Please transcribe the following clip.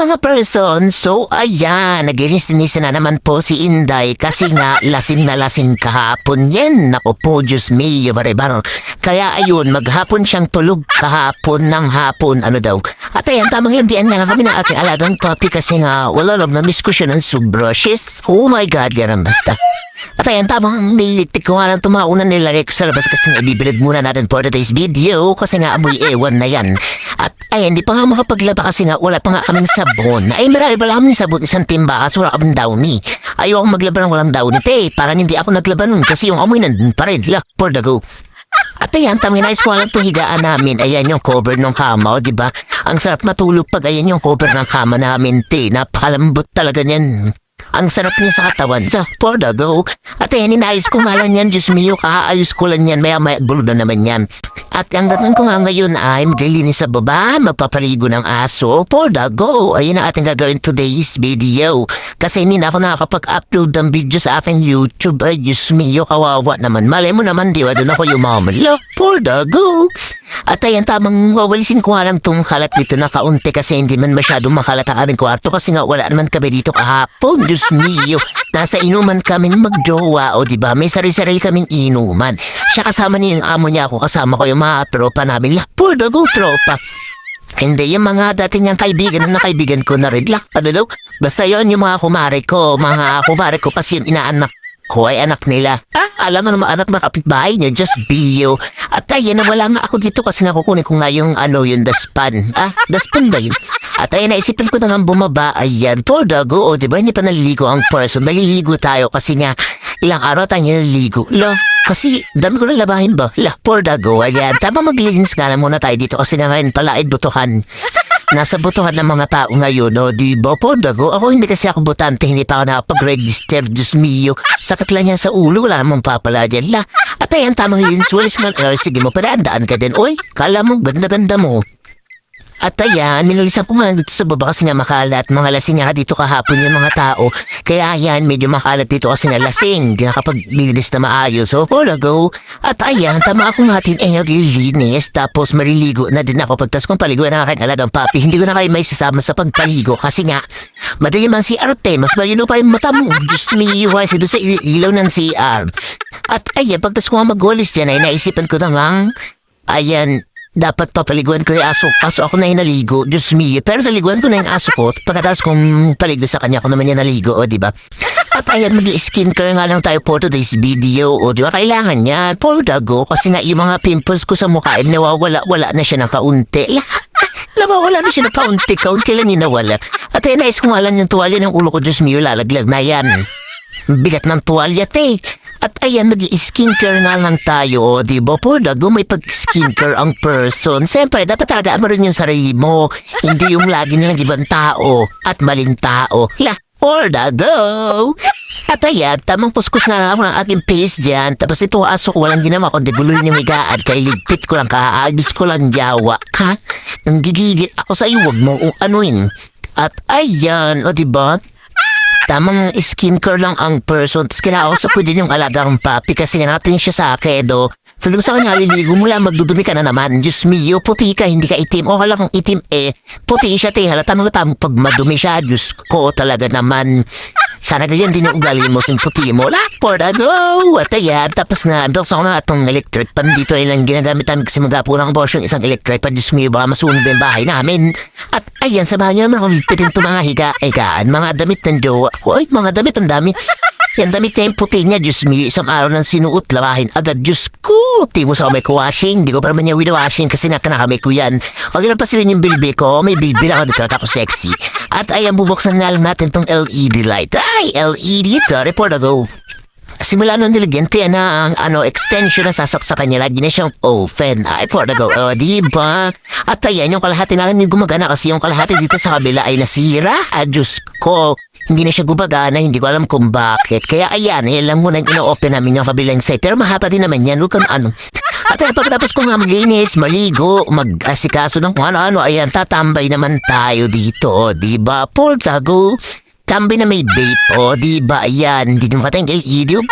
mga person, so ayan, naginis-tinis na naman po si Inday kasi nga lasing na lasing kahapon yan. Naku po, Diyos mio, baribaro. Kaya ayun, maghapon siyang tulog kahapon ng hapon, ano daw. At ayan, tamang hindian nga kami ng aking alagang puppy kasi nga wala lang na-miss ko siya ng sobra. Oh my God, ganun basta. At ayan, tamang nilitik ko nga lang tumaunan nilagay ko sa labas kasi nga ibibilad muna natin for today's video kasi nga amoy ewan na yan. At ayan, di pa nga makapaglaba kasi nga wala pa nga kaming sabon. Ay, marami pala kaming sabon, isang timba kasi wala kaming downy. Ayaw akong maglaba ng walang downy, te. Parang hindi ako naglaba nun kasi yung amoy nandun pa rin. Look, for the go. At ayan, taminais ko lang itong higaan namin. Ayan yung cover ng kama, o diba? Ang sarap matulog pag ayan yung cover ng kama namin, te. Napakalambot talaga niyan. Ang sarap niya sa katawan. So, for the go. At ayan, inayos ko nga lang yan. Diyos mio, kaayos ko lang yan. Maya-maya gulo na naman yan. At ang gagawin ko nga ngayon ay maglilinis sa baba, magpapaligo ng aso. For the go. Ayun ang ating gagawin today's video. Kasi hindi na ako nakakapag-upload ng video sa aking YouTube. Ay, Diyos mio, kawawa naman. Malay mo naman, di ba? Doon ako yumamala. For the go. At ayan, tamang wawalisin ko nga lang itong kalat dito na kaunti kasi hindi man masyadong makalat ang aming kwarto kasi nga wala naman kami dito kahapon. Diyos mio, nasa inuman kami magjowa o diba? May sarili-sarili kaming inuman. Siya kasama niya yung amo niya, ako kasama ko yung mga tropa namin. For the go, tropa. Hindi, yung mga dati niyang kaibigan na kaibigan ko na rin. Ano daw? Basta yon yung mga kumare ko. Mga kumare ko kasi yung inaanak ko ay anak nila. Alam mo naman anak mga kapitbahay niyo, just bio. At ayan, wala nga ako dito kasi nga kukunin ko nga yung yung daspan. Daspan ba yun? At ayan, naisipan ko na nga bumaba. Ayan, for the go. O, diba, hindi pa naliligo ang person. Maliligo tayo kasi nga ilang araw tayo naliligo. Kasi dami ko na labahin ba? For the go. Ayan, tama maglinis nga na muna tayo dito kasi nga ngayon pala ay butuhan. Nasa butuhan ng mga tao ngayon, no? Diba, for the go? Ako hindi kasi ako butante, hindi pa ako nakapag-register, Diyos mio. Sakit lang yan sa ulo, wala namang papala dyan. At ayan, tamang linis, walis nga, sige mo, padaan ka din. Uy, kala mo, ganda-ganda mo. At ayan, nilalisan ko nga dito sa baba kasi nga makalat. Mga lasing nga dito kahapon yung mga tao. Kaya ayan, medyo makalat dito kasi nga lasing. Di nakapag-bilis na maayos. So, for the go. At ayan, tama ako nga atin ay naglilinis. Tapos mariligo na din ako. Pagtas kong paligo na aking alagang papi. Hindi ko na kayo may sasama sa pagpaligo. Kasi nga, madali man si Arte. Mas malino pa yung mata mo. Diyos me, iwas doon sa ilaw ng CR. At ayan, pagtas ko nga mag-walis dyan ay naisipan ko na nga, ayan, dapat papaliguan ko yung aso. Kaso ako na yung naligo. Diyos me. Pero naliguan ko na yung aso ko. Pagkatapos kong paligo sa kanya, ako naman yung naligo. O, diba? At ayan, mag-skincare nga lang tayo for today's video. O, diba? Kailangan niya. For the go. Kasi nga yung mga pimples ko sa mukha ay nawawala-wala na siya ng kaunti. Wala na siya ng kaunti. Kaunti lang yung nawala. At ayan, nais ko nga lang yung tuwalya ng ulo ko. Diyos me, lalaglag na yan. Bigat ng tuwalya, te. At ayan, mag-skincare nga lang tayo, di ba? For the go, may pag-skincare ang person. Siyempre, dapat talaga mo rin yung sarili mo. Hindi yung lagi nilang ibang tao at maling tao. For the go! At ayan, tamang puskus na lang ako ng aking face dyan. Tapos ito, aso ko walang ginawa kundi gululin yung higaan. Kaya ligpit ko lang, kaagos ko lang yawa. Nang gigigit ako sa iyo, wag mo anuin. At ayan, o diba? Tamang skincare lang ang person. Tapos kinakausap ko din yung alagang papi kasi natin siya sa akedo. Sabi sa kanya, liligo mo lang, magdudumi ka na naman. Diyos mio, puti ka, hindi ka itim. O kala kong itim puti siya, te. Halata mo pag madumi siya, Diyos ko talaga naman. Sana ganyan din yung ugali mo, sin puti mo. For the go! At ayan, tapos na, bilks ako na itong electric pan dito ay lang ginagamit namin kasi magapo ng boss yung isang electric pan. Diyos mio, baka masunog yung bahay namin. At ayan, sabahan nyo naman akong lipitin ito mga higaan, mga damit ng jowa. Uy, mga damit, ang dami. Yan damit niya yung puti niya, Diyos mio, isang araw ng sinuot, lawahin agad, Diyos ko. Timo sa kamay ko washing, di ko pa naman niya washing kasi nakanakamay ko yan. Huwag na pasilin yung bilbil ko, may bilbil ako dito, ako sexy. At ayan, bubuksan nga lang natin tong LED light. Ay, LED ito, report go. Simula nung nilagyan, na ang extension na sasaksakan niya, lagi na siyang open. Ay, for the go. Diba? At ayan, yung kalahati na lang yung gumagana kasi yung kalahati dito sa kabila ay nasira. Diyos ko. Hindi na siya gumagana, hindi ko alam kung bakit. Kaya ayan, lang muna yung ino-open namin yung kabilang side. Pero mahaba din naman yan, huwag kang ano. At ayan, pagkatapos ko nga maglinis, maligo, mag-asikaso ng kung ano-ano, ayan, tatambay naman tayo dito, diba? For the go. Tambay na may vape, diba? Ayan, hindi naman katayang LED,